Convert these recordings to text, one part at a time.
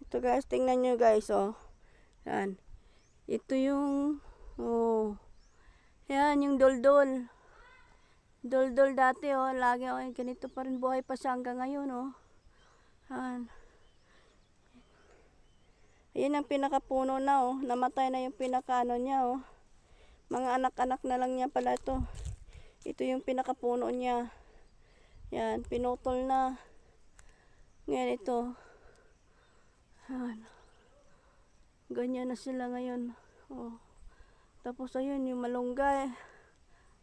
Ito guys, tingnan nyo guys, oh. Yan. Ito yung, oh. Yan, yung doldol. Doldol dati, oh. Lagi, oh. Ganito pa rin buhay pa siya hanggang ngayon, oh. Yan. Ayan ang pinakapuno na, oh. Namatay na yung pinakaano niya, oh. Mga anak-anak na lang niya pala ito. Ito yung pinakapuno niya. Yan, pinutol na. Ngayon ito. Yan. Ganyan na sila ngayon. Oh. Tapos ayun, yung malunggay.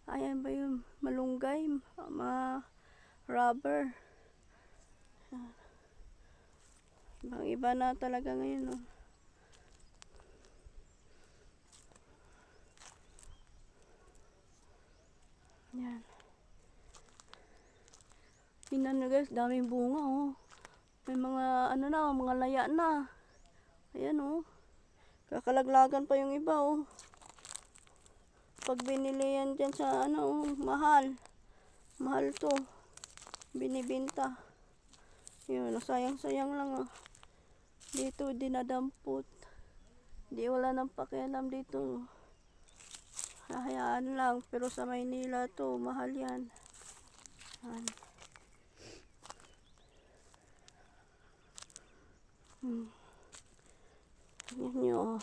Ayan ba yung malunggay? Mga rubber. Ibang iba na talaga ngayon, oh. Yan. Tingnan nyo guys, daming bunga, oh. May mga ano na, mga laya na. Ayan, oh. Kakalaglagan pa yung iba, oh. Pag binili yan dyan sa ano, oh, mahal. Mahal to. Binibinta. Yun, sayang-sayang lang, oh. Dito dinadampot. Di wala nang pakialam dito. Hayaan lang. Pero sa Maynila to, mahal yan. Yan. Yan nyo, oh.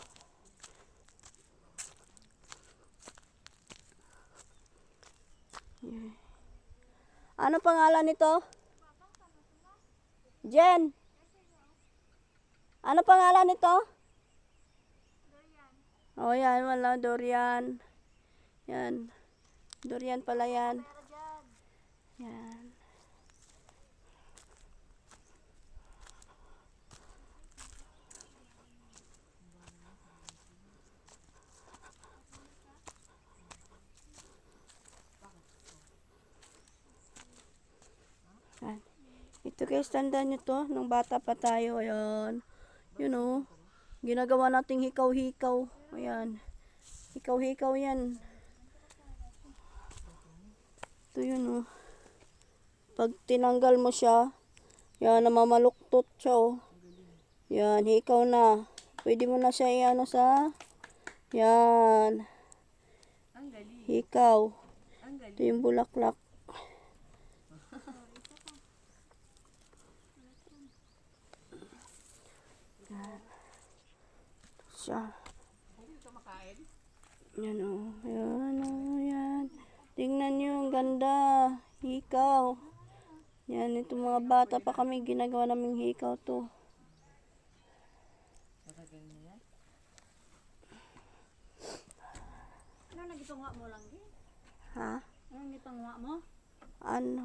Yeah. Ano pangalan nito? Jen. Ano pangalan nito? Durian. Oh, yan. Wala. Durian. Yan. Durian pala yan. Yan. Yan. Ito guys, tandaan nyo to. Nung bata pa tayo. Ayan. Yun know, ginagawa nating hikaw-hikaw. Ayan. Hikaw-hikaw yan. Ito yun, oh. Pag tinanggal mo siya, yan, namamaluktot siya, oh. Yan, hikaw na. Pwede mo na siya i-ano sa, yan. Hikaw. Ito yung bulaklak. Yan. Siya. Yan, oh. Yan, oh. Yan. Tingnan nyo, ang ganda. Hikaw. Yan, itong mga bata pa kami, ginagawa naming hikaw to. Ano nagitungwa mo lang, di? Ha? Ano nagitungwa mo? Ano?